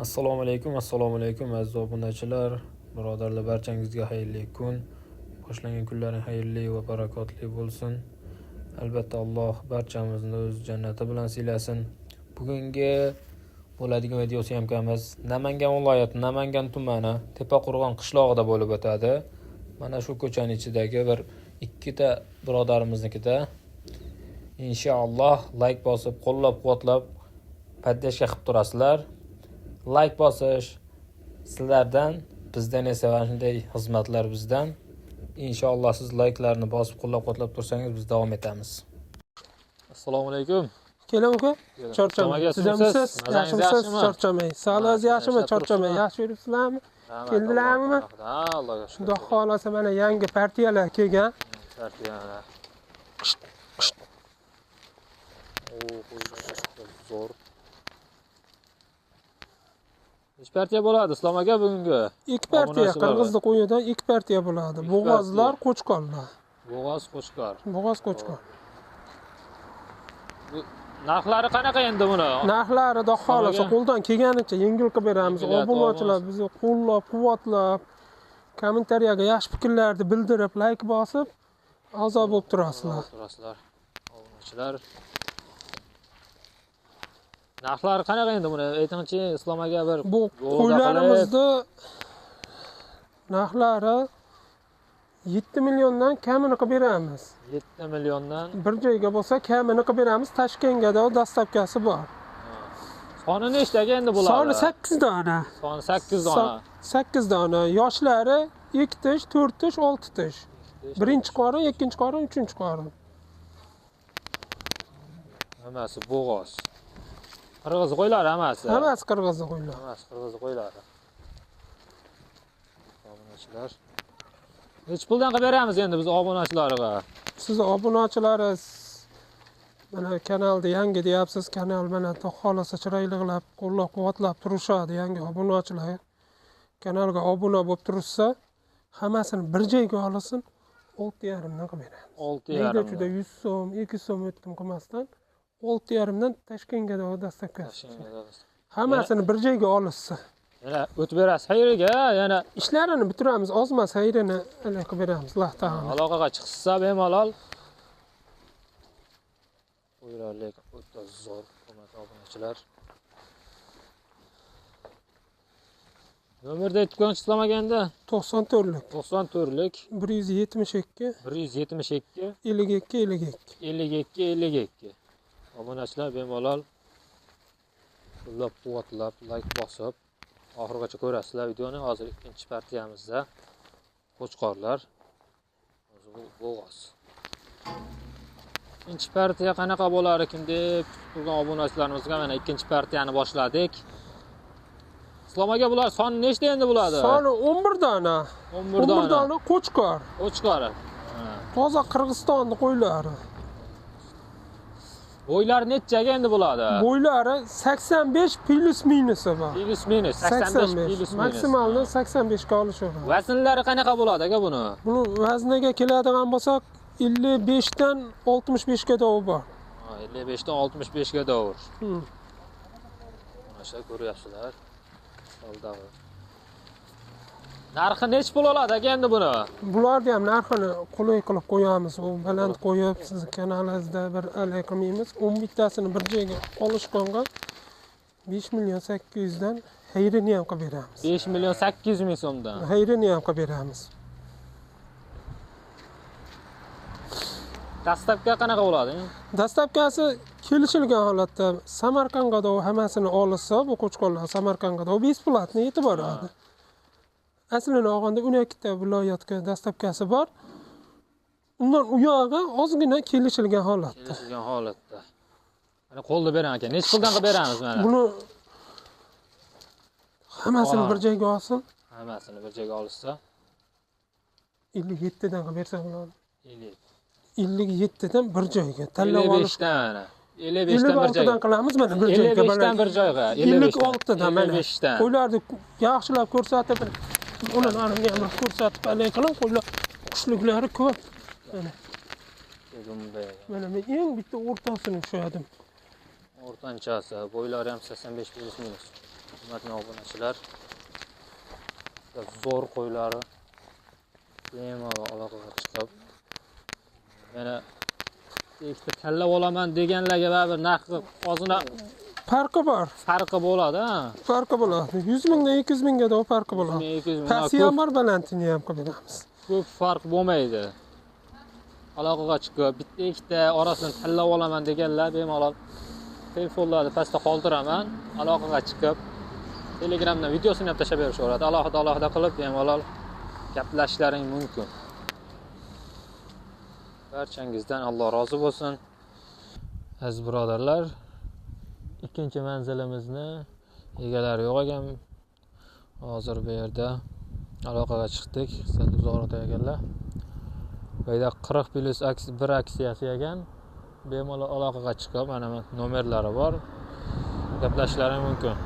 Assalomu alaykum aziz obunachilar, birodarlar, barchangizga xayrli kun. Boshlangan kunlaring xayrli va barakotli bo'lsin. Albatta Alloh barchamizni o'z jannati bilan siylasin. Bugungi bo'ladigan video syomkamiz Namangan viloyati Namangan tumani Tepaqo'rg'on qishlog'ida bo'lib o'tadi. Mana shu ko'chaning ichidagi bir ikkita birodarimiznikida. Inshaalloh like bosib, qo'llab-quvvatlab paddashga qilib turasizlar. Like bosish sizlardan, bizdan esa mana shunday xizmatlar bizdan. Inshaalloh siz like'larni bosib qo'llab-quvvatlab tursangiz biz davom etamiz. Assalomu alaykum. Keling uka. Charchamay. Sizamsiz? Yaxshimisiz? Charchamay. Sog'ligingiz yaxshimi? Charchamay. Yaxshi yuribsizlarmi? Keldilarmi? Ha, Allohga shukr. Xudo xolasa mana yangi partiyalar kelgan. Partiyalar. Zo'r. Nech partiya bo'ladi Islom aka bugungi? Ikki partiya, Qirg'izning qo'yidan ikki partiya bo'ladi. Bo'g'ozlar, Qo'chqorlar. Bo'g'oz, Qo'chqor. Bo'g'oz, Qo'chqor. Bu narxlari qanaqa endi buni? Narxlari Xudo xolasa qo'ldan kelganicha yengil qilib beramiz. Obunachilar bizni qo'llab-quvvatlab, kommentariyaga yaxshi fikrlarni bildirib, like bosib, a'zo bo'lib turasizlar. Obunachilar. Narxlari qanaqa endi buni? Aytingchi, Islom aka bir bu qo'ylarimizni narxlari 7 milliondan kamini qilib beramiz. 7 milliondan bir joyga bo'lsa kamini qilib beramiz. Toshkentda dastavkasi bor. Soni nechtaga endi bo'ladi? Soni 8 dona. Soni 8 dona. 8 dona. Yoshlari 2 tish, 4 tish, 6 tish. Birinchi qorin, ikkinchi qorin, uchinchi qorin. Hammasi bo'g'oz. Qirg'iz qo'ylari hammasi. Hammasi qirg'iz qo'ylari. Hammasi qirg'iz qo'ylari. Obunachilar. Nech puldan qilib beramiz endi biz obunachilarga? Siz obunachilaringiz mana kanalda yangi deyapsiz. Kanal mana xohlasa chiroyliqlab, qo'llab-quvvatlab turishadi yangi obunachilar. Kanalga obuna bo'lib tursa, hammasini bir joyga olsin, 6,5 dan qilib beramiz. 6,5. Juda 100 so'm, 200 so'm o'tkim qilmasdan 6,5 dan Toshkentga dastavkasi. Hammasini bir joyga olsa. Yana o'tib berasiz xayriga, yana ishlarini bitiramiz, ozmas xayrini qilib beramiz. Alloh taolo. Aloqaga chiqsa bemalol. Qo'ylarlik o'ta zo'r, hurmatli obunachilar. Nomerda aytib qo'ying Islom aka endi. 94lik. 94lik 172 172 52 52. 52 52. Obunachilar bemalol qo'llab-quvvatlab, like bosib oxirigacha ko'rasizlar videoni. Hozir ikkinchi partiyamizda Qo'chqorlar. Hozir bu bo'g'oz. Ikkinchi partiya qanaqa bo'lar ekan deb turgan obunachilarimizga mana ikkinchi partiyani boshladik. Islom aka bular soni nechta endi bo'ladi? Soni 11 dona. 11 dona. Qo'chqor. Qo'chqor. Toza Qirg'izistonning qo'ylari. Bo'ylari nechaga endi bo'ladi? Bo'ylari 85 plus minusi bor. Plus minus 85 plus minus. Maksimalni 85 ga olishadi. Vaznlari qanaqa bo'ladi aka buni? Buni vazniga keladigan bo'lsak 55 dan 65 ga davr bor. 55 dan 65 ga davr. Mana shu ko'ryapsizlar. Soldag'i. Narxi nech pul oladi aka endi buni? Bularni ham narxini qulay qilib qo'yamiz. U baland qo'yib, siz kanalingizda bir alay qilmaymiz. 11 tasini bir joyga olishganga 5 million 800 dan xayrini ham qilib beramiz. 5 million 800 ming so'mdan. Xayrini ham qilib beramiz. Dastavka qanaqa bo'ladi? Dastavkasi kelishilgan holatda Samarqandga da hammasini olsa, bu Qo'chqorlar Samarqandga da besplatni yetib boradi. Aslini olganda 12 ta viloyatga dastavkasi bor. Undan u yog'iga ozgina kelishilgan holatda. Kelishilgan holatda. Mana qo'lda bering aka. Nech puldan qilib beramiz mana? Buni hammasini bir joyga olsin. Hammasini bir joyga olsa 57 dan qilib bersa bo'ladi. 57 dan bir joyga tanlab olish. 55 dan. 55 dan bir joyga. 56 dan qilamiz mana bir joyga. 55 dan bir joyga. 56 dan mana. 55 dan. Qo'ylarni yaxshilab ko'rsatib, uni narxini ham ko'rsatib alay qiling. Qo'ylar qushliklari ko'p. Mana. Mana men eng bitta o'rtasini ushladim. O'rtanchasi, bo'ylari ham 85 plus minus. Hurmatli obunachilar, zo'r qo'ylari bemalol aloqaga chiqib, yana ikkita kalla olaman deganlarga baribir narxi ozgina Farqi bor. farqi bo'ladi, ha. Farqi bo'ladi. 100 mingdan 200 mingga da farqi bo'ladi. 200 ming. Pasti ham bor, balandini ham qilib beramiz. Ko'p farq bo'lmaydi. Aloqaga chiqib, bitta ikkita orasidan tanlab olaman deganlar bemalol telefonlarni pastda qoldiraman, aloqaga chiqib, Telegramdan videosini ham tashlab berishaveradi. Alohida qilib bemalol gaplashishlaring mumkin. Barchangizdan Alloh rozi bo'lsin. Aziz birodarlar, ikkinchi manzilimizni egalari yo'q ekan. Hozir bu yerda aloqaga chiqdik. Sizlar uzoqroqda ekanlar. Bu yerda 40 plus 1 aksiyasi ekan. Bemalol aloqaga chiqib, mana nomerlari bor. Gaplashishlaring mumkin.